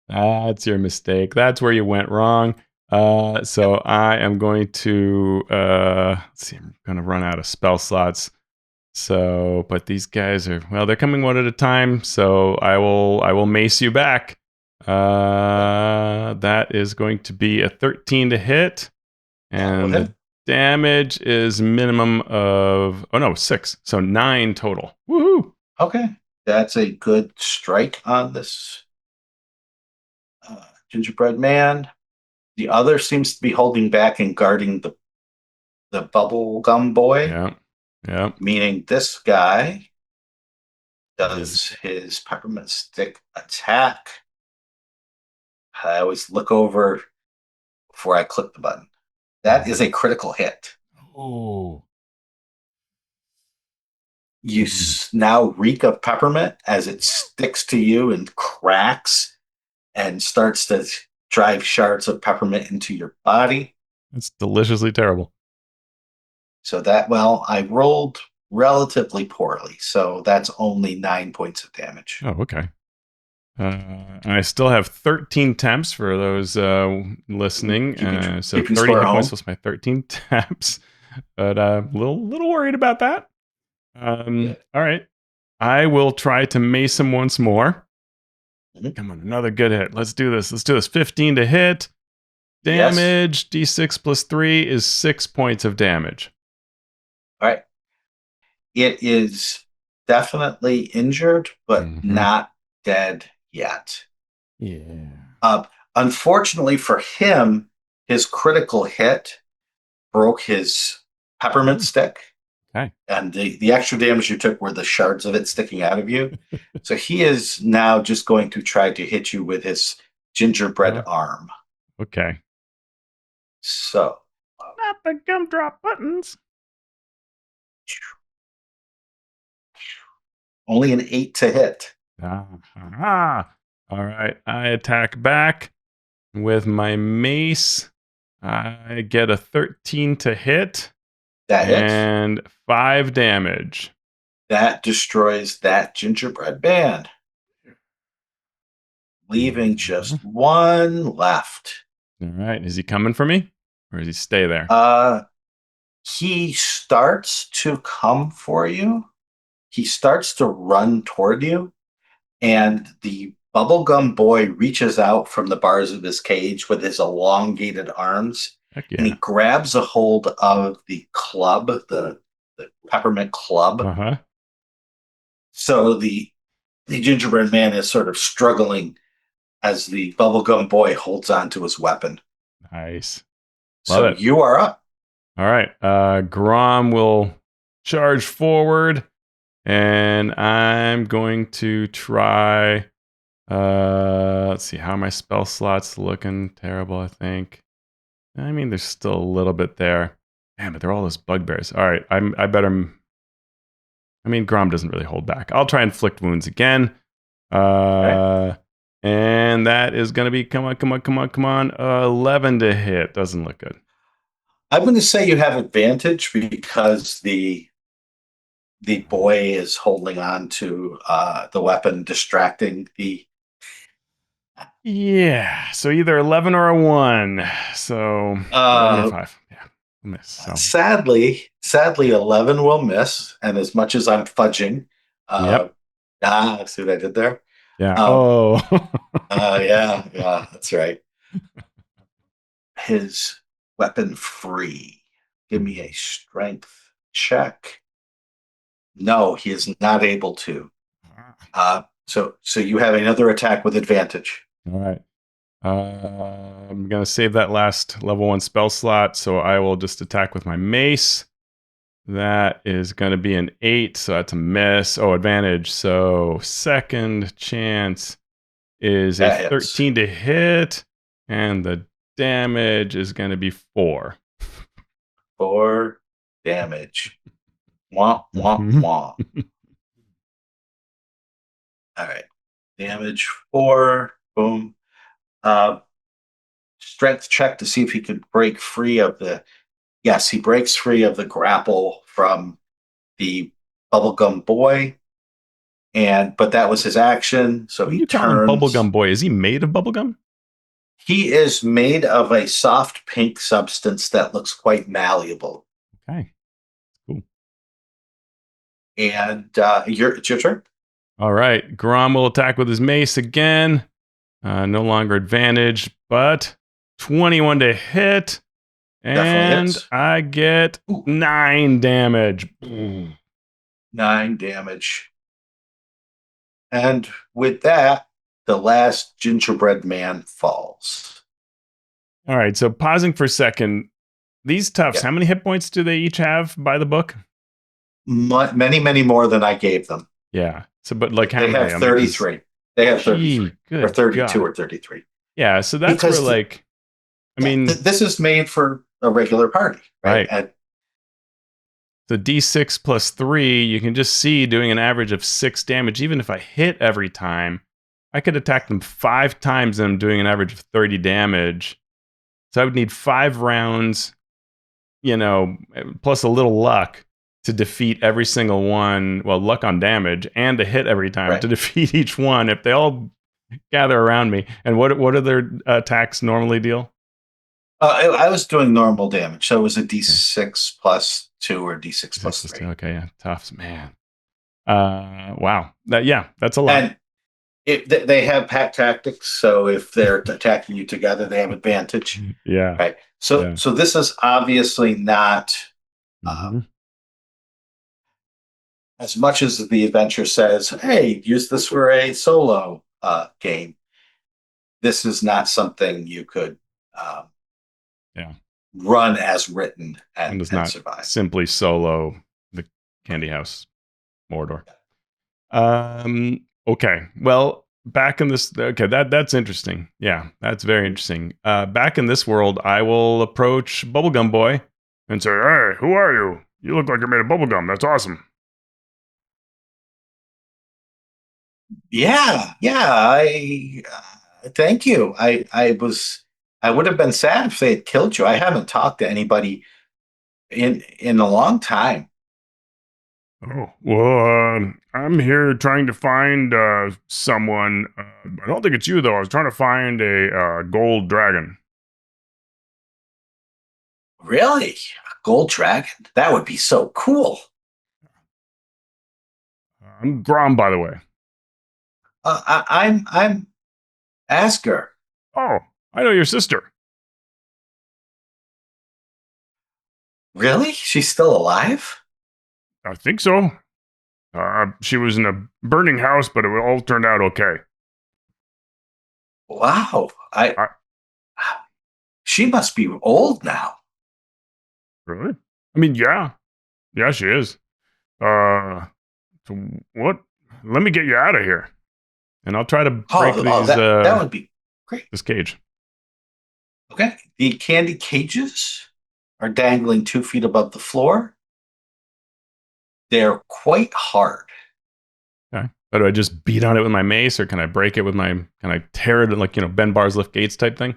That's your mistake. That's where you went wrong. So Yep. I am going to let's see. I'm going to run out of spell slots. So, but these guys are they're coming one at a time. So I will mace you back. That is going to be a 13 to hit, That will and hit. the damage is minimum of 6, so 9 total. Woohoo! Okay. That's a good strike on this gingerbread man. The other seems to be holding back and guarding the bubble gum boy, Yeah, yeah. meaning this guy Is does his peppermint stick attack. I always look over before I click the button. That is a critical hit. oh. You now reek of peppermint as it sticks to you and cracks and starts to drive shards of peppermint into your body. It's deliciously terrible. So I rolled relatively poorly. So that's only 9 points of damage. Oh, okay. I still have 13 temps for those listening. So Keeping 30 score at hit points home. plus my 13 temps. But little worried about that. Yeah. All right. I will try to mace him once more. Mhm. Come on, another good hit. Let's do this. 15 to hit. Yes. Damage, d6 plus 3 is 6 points of damage. All right. It is definitely injured, but Mm-hmm. not dead yet. Yeah. Uh, Unfortunately for him, his critical hit broke his peppermint stick, Okay. and the extra damage you took were the shards of it sticking out of you. So he is now just going to try to hit you with his gingerbread arm. Okay. So Not the gumdrop buttons. only an 8 to hit. Ah. All right. I attack back with my mace. I get a 13 to hit That hits. and 5 damage. That destroys that gingerbread band, leaving Mhm. just one left. All right. Is he coming for me or does he stay there? Uh, he starts to come for you, he starts to run toward you, and the bubblegum boy reaches out from the bars of his cage with his elongated arms, Heck and he yeah. grabs a hold of the club, the peppermint club. Uh-huh. So the gingerbread man is sort of struggling as the bubblegum boy holds on to his weapon. Nice. Love So it. you are up. All right. Grom will charge forward, and I'm going to try. Let's see. How are my spell slots looking? Terrible, I think. I mean, there's still a little bit there. Damn, but they're all those bugbears. All right. I better. I mean, Grom doesn't really hold back. I'll try inflict wounds again. Okay. Uh, and that is going to be, come on, come on, come on, come on. 11 to hit. Doesn't look good. I'm going to say you have advantage because the boy is holding on to the weapon, distracting the. Yeah. So either 11 or a 1. So 11 or Uh, 5. Yeah. Miss. So, sadly, 11 will miss. And as much as I'm fudging, uh, yep. see what I did there? Yeah. Um, Oh. yeah, that's right. His weapon free. Give me a strength check. No, he is not able to. So you have another attack with advantage. All right. I'm going to save that last level 1 spell slot. So I will just attack with my mace. That is going to be an 8. So that's a miss. Oh, advantage. So second chance is a That hits. 13 to hit. And the damage is going to be 4. 4 damage. Wah, wah, Mhm. wah. All right. Damage 4. Boom. Uh, strength check to see if he could break free of the. Yes, he breaks free of the grapple from the bubblegum boy. But that was his action. So What do he you call him turns. Bubblegum Boy? Is he made of bubblegum? He is made of a soft pink substance that looks quite malleable. Okay, cool. And it's your turn. All right, Grom will attack with his mace again. No longer advantage, but 21 to hit. Definitely And hits. I get Ooh, 9 damage. 9 damage. And with that, the last gingerbread man falls. All right, so pausing for a second. These toughs, Yeah. how many hit points do they each have by the book? Many, many more than I gave them. Yeah. So, but like how They many? have I mean, because, 33. They have 33 gee, or good 32 God. or 33. Yeah. So that's where, Because, like, I yeah, mean, this is made for a regular party, right? right. The D6 plus 3, you can just see doing an average of 6 damage. Even if I hit every time, I could attack them 5 times and I'm doing an average of 30 damage. So I would need 5 rounds, plus a little luck to defeat every single one. Well, luck on damage and to hit every time Right. to defeat each one if they all gather around me. And what do their attacks normally deal? I was doing normal damage, so it was a Okay. D6 plus 2 or D6 6 plus plus 2. 3. Okay, yeah. Tough, man. Wow. That's a lot. And they have pack tactics, so if they're attacking you together, they have advantage. Yeah. Right. So Yeah. so this is obviously not uh, Hmm. as much as the adventure says, "Hey, use this for a solo game." This is not something you could um, Yeah. run as written One does and not survive. simply solo the Candy House Mordor. Okay. Well, back in this okay, that's interesting. Yeah, that's very interesting. Back in this world, I will approach Bubblegum Boy and say, "Hey, who are you? You look like you're made of bubblegum. That's awesome." Yeah. I thank you. I would have been sad if they had killed you. I haven't talked to anybody in a long time. Oh, well, I'm here trying to find someone. I don't think it's you, though. I was trying to find a gold dragon. Really? A gold dragon? That would be so cool. I'm Grom, by the way. I'm Asger. Oh, I know your sister. Really? She's still alive? I think so. She was in a burning house, but it all turned out okay. Wow. I, She must be old now. really? I mean, yeah. Yeah, she is. Uh, so what? Let me get you out of here. And I'll try to break these, That would be great. this cage. Okay. The candy cages are dangling 2 feet above the floor. They're quite hard. Okay. But do I just beat on it with my mace, or can I break it with my, can I tear it like, Ben Bars lift gates type thing?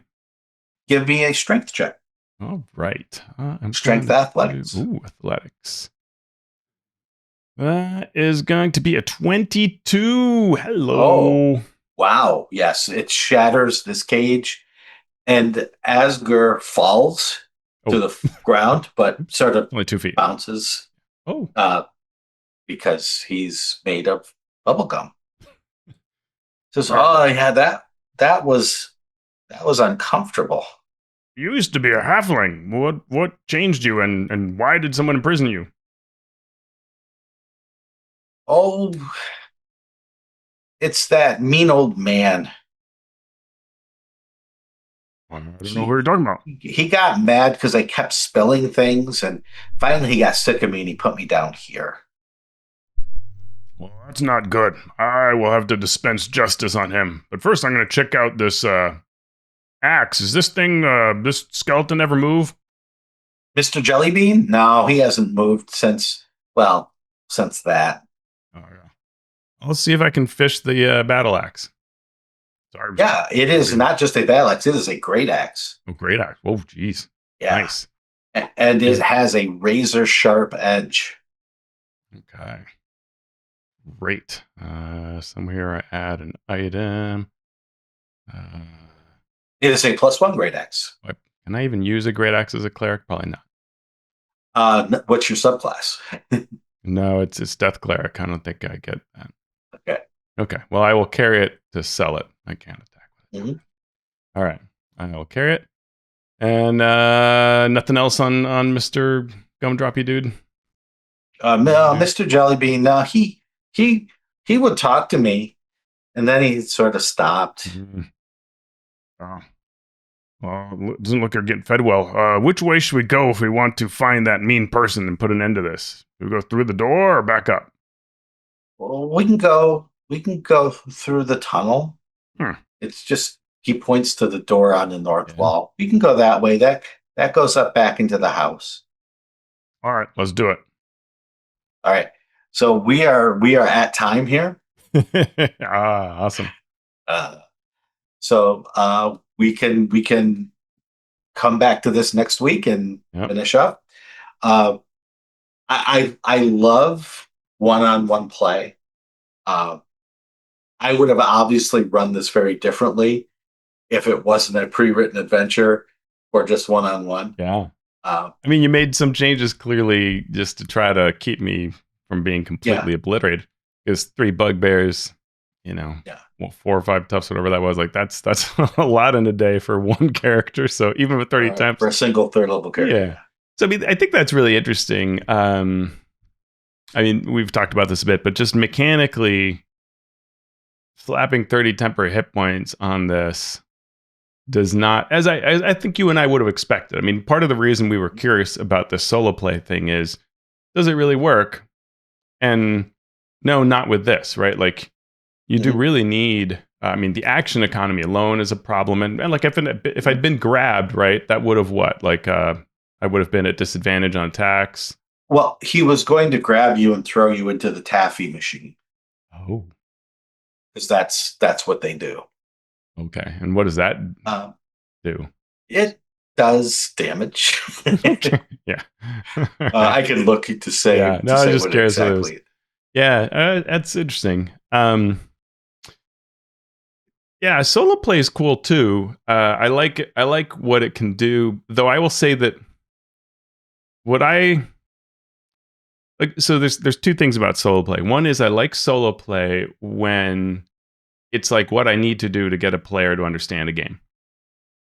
Give me a strength check. All right. I'm Strength athletics. Athletics. That is going to be a 22. Hello. Oh, wow. Yes, it shatters this cage, and Asger falls to the ground, but sort of Only 2 feet. bounces Oh. because he's made of bubblegum. Says, "Oh, yeah, that was uncomfortable." You used to be a halfling. What changed you, and why did someone imprison you? Oh, it's that mean old man. I don't know who you're talking about. He got mad because I kept spilling things, and finally he got sick of me and he put me down here. Well, that's not good. I will have to dispense justice on him. But first, I'm going to check out this axe. Is this thing, this skeleton ever move? Mr. Jellybean? No, he hasn't moved since that. Oh, yeah. I'll see if I can fish the battle axe. Sorry. Yeah, it is not just a battle axe, it is a great axe. Oh, great axe. Oh, geez. Yeah. Nice. And it has a razor sharp edge. Okay. Great. Somewhere I add an item. It is a +1 great axe. Can I even use a great axe as a cleric? Probably not. What's your subclass? No, it's death cleric. I don't think I get that. Okay. Okay. Well, I will carry it to sell it. I can't attack with it. Mm-hmm. All right. I will carry it. And nothing else on Mr. Gumdroppy dude? No, Mr. Jellybean, no, he would talk to me, and then he sort of stopped. Mm-hmm. Oh. Well, doesn't look like you're getting fed well. Which way should we go if we want to find that mean person and put an end to this? Do we go through the door or back up? Well, we can go through the tunnel. It's just he points to the door on the north wall. We can go that way. That goes up back into the house. All right, let's do it. All right. So we are at time here. Awesome. So we can come back to this next week and finish up. I love one-on-one play. I would have obviously run this very differently if it wasn't a pre-written adventure or just one-on-one. Yeah. I mean, you made some changes clearly just to try to keep me from being completely obliterated. Because 3 bugbears, 4 or 5 toughs, whatever that was, like that's a lot in a day for one character. So even with 30 attempts for a single third level character. Yeah. So I mean, I think that's really interesting. I mean, we've talked about this a bit, but just mechanically slapping 30 temporary hit points on this does not, as I think you and I would have expected. I mean, part of the reason we were curious about this solo play thing is, does it really work? And no, not with this, right? Like, you do really need, I mean, the action economy alone is a problem. And like, if I'd been grabbed, right, that would have what? Like, I would have been at disadvantage on attacks. Well, he was going to grab you and throw you into the taffy machine. Oh. Because that's what they do. Okay. And what does that do? It does damage. Okay. Yeah. I can look to say. Yeah. No, I'm just curious. Exactly. Yeah, that's interesting. Yeah, solo play is cool too. I like what it can do, though I will say that like, so there's two things about solo play. One is I like solo play when it's like what I need to do to get a player to understand a game.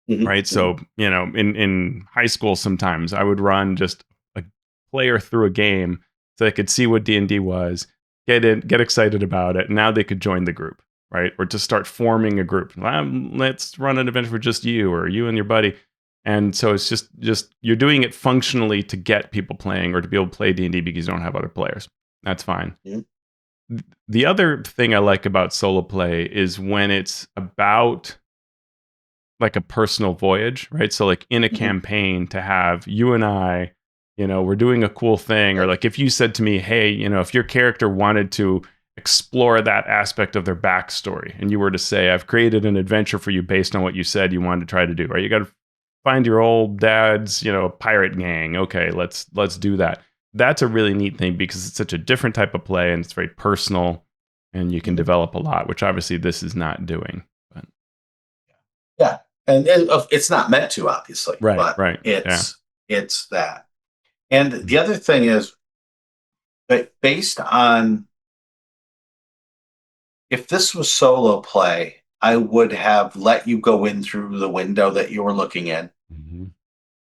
Right. So, in high school, sometimes I would run just a player through a game so they could see what D&D was, get excited about it. And now they could join the group, right? Or to start forming a group. Let's run an adventure for just you or you and your buddy. And so it's just you're doing it functionally to get people playing or to be able to play D&D because you don't have other players. That's fine. Yeah. The other thing I like about solo play is when it's about like a personal voyage, right? So like in a campaign to have you and I, we're doing a cool thing. Or like if you said to me, hey, if your character wanted to explore that aspect of their backstory and you were to say, I've created an adventure for you based on what you said you wanted to try to do, right? You got to find your old dad's, pirate gang. Okay, let's do that. That's a really neat thing because it's such a different type of play and it's very personal and you can develop a lot, which obviously this is not doing. But. Yeah. And it's not meant to, obviously, right, but it's that. And Mm-hmm. the other thing is that based on, if this was solo play, I would have let you go in through the window that you were looking in,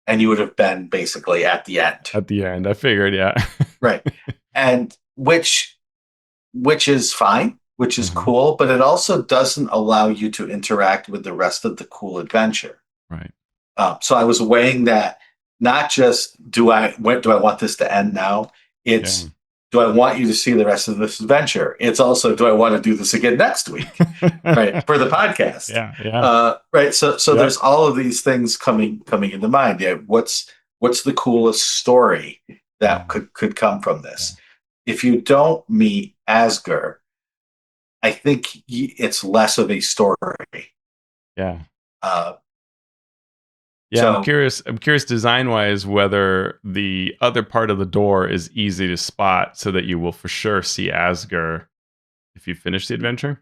and you would have been basically at the end. At the end, I figured, yeah. Right. And which is fine, which is cool, but it also doesn't allow you to interact with the rest of the cool adventure. Right. So I was weighing that, not just do I want this to end now? It's do I want you to see the rest of this adventure? It's also, do I want to do this again next week? Right, for the podcast. Yeah. Right. So there's all of these things coming into mind. Yeah. What's the coolest story that could come from this? If you don't meet Asger, I think it's less of a story. Yeah. So, I'm curious design wise whether the other part of the door is easy to spot so that you will for sure see Asger if you finish the adventure.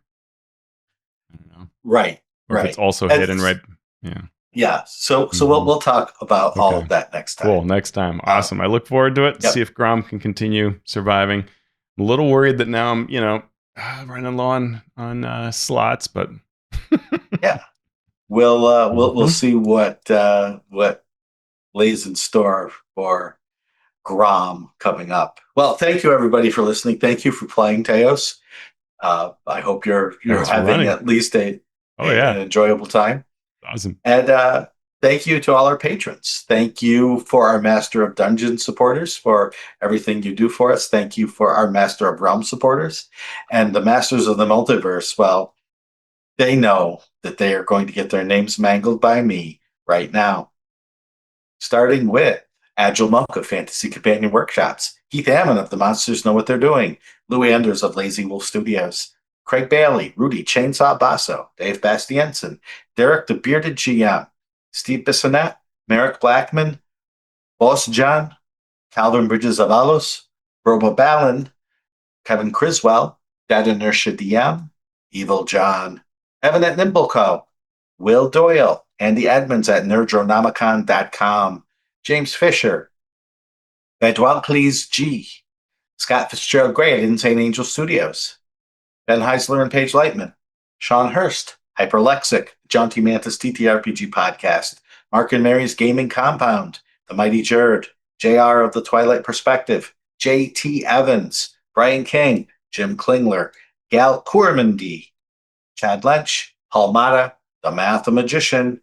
I don't know. Right. Or if it's also hidden right. Yeah. Yeah. So we'll talk about all of that next time. Cool. Next time. Awesome. I look forward to it. Yep. See if Grom can continue surviving. I'm a little worried that now I'm, running low on slots, but yeah. We'll see what lays in store for Grom coming up. Well, thank you everybody for listening. Thank you for playing, Teos. I hope you're having at least an enjoyable time. Awesome. And thank you to all our patrons. Thank you for our Master of Dungeon supporters for everything you do for us. Thank you for our Master of Realm supporters. And the Masters of the Multiverse, well, they know that they are going to get their names mangled by me right now. Starting with Agile Monk of Fantasy Companion Workshops, Keith Hammond of The Monsters Know What They're Doing, Louis Enders of Lazy Wolf Studios, Craig Bailey, Rudy Chainsaw Basso, Dave Bastiensen, Derek the Bearded GM, Steve Bissonette, Merrick Blackman, Boss John, Calvin Bridges Avalos, Robo Ballin, Kevin Criswell, Dead Inertia DM, Evil John, Evan at Nimbleco, Will Doyle, Andy Edmonds at nerdronomicon.com, James Fisher, Bedwalkleys G, Scott Fitzgerald Gray at Insane Angel Studios, Ben Heisler and Paige Lightman, Shawn Hurst, Hyperlexic, Jaunty Mantis TTRPG Podcast, Mark and Mary's Gaming Compound, The Mighty Jerd, JR of the Twilight Perspective, JT Evans, Brian King, Jim Klingler, Gal Kourmandy, Chad Lynch, Paul Mata, The Math Magician,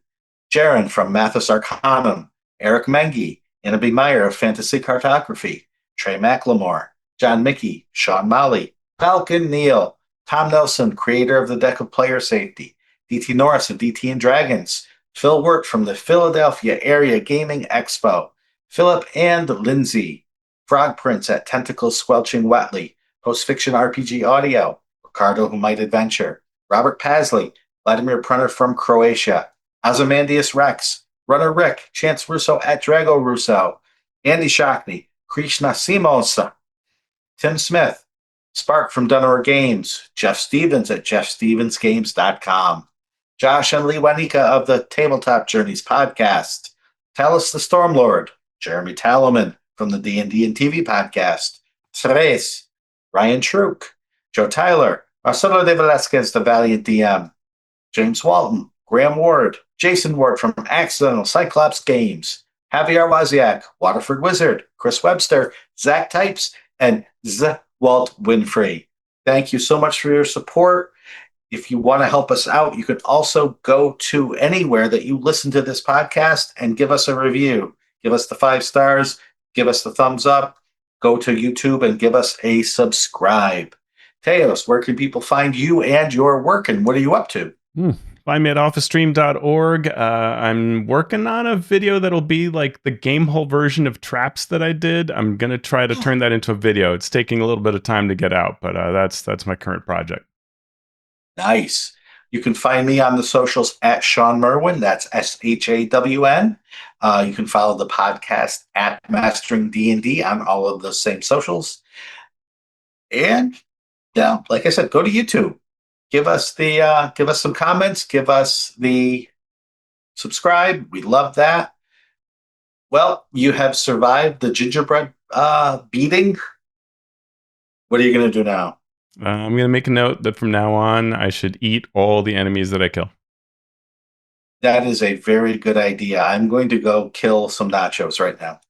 Jaron from Mathis Arcanum, Eric Mengi, Inabi Meyer of Fantasy Cartography, Trey McLemore, John Mickey, Sean Molly, Falcon Neal, Tom Nelson, creator of the Deck of Player Safety, DT Norris of DT and Dragons, Phil Wirt from the Philadelphia Area Gaming Expo, Philip and Lindsay, Frog Prince at Tentacle Squelching Wetly, Post Fiction RPG Audio, Ricardo Who Might Adventure, Robert Pasley, Vladimir Prunner from Croatia, Ozymandias Rex, Runner Rick, Chance Russo at Drago Russo, Andy Shockney, Krishna Simosa, Tim Smith, Spark from Dunner Games, Jeff Stevens at jeffstevensgames.com, Josh and Lee Wanika of the Tabletop Journeys podcast, Talus the Stormlord, Jeremy Talaman from the D&D and TV podcast, Cerez, Ryan Truk, Joe Tyler, Marcelo de Velasquez, the Valiant DM, James Walton, Graham Ward, Jason Ward from Accidental Cyclops Games, Javier Waziak, Waterford Wizard, Chris Webster, Zach Types, and Z. Walt Winfrey. Thank you so much for your support. If you want to help us out, you can also go to anywhere that you listen to this podcast and give us a review. Give us the 5 stars, give us the thumbs up, go to YouTube and give us a subscribe. Teos, where can people find you and your work, and what are you up to? Find me at officestream.org. I'm working on a video that'll be like the game hole version of traps that I did. I'm going to try to turn that into a video. It's taking a little bit of time to get out, but that's my current project. Nice. You can find me on the socials at Shawn Merwin. That's SHAWN. You can follow the podcast at Mastering D&D on all of the same socials. And yeah, like I said, go to YouTube. Give us some comments. Give us the subscribe. We love that. Well, you have survived the gingerbread beating. What are you going to do now? I'm going to make a note that from now on, I should eat all the enemies that I kill. That is a very good idea. I'm going to go kill some nachos right now.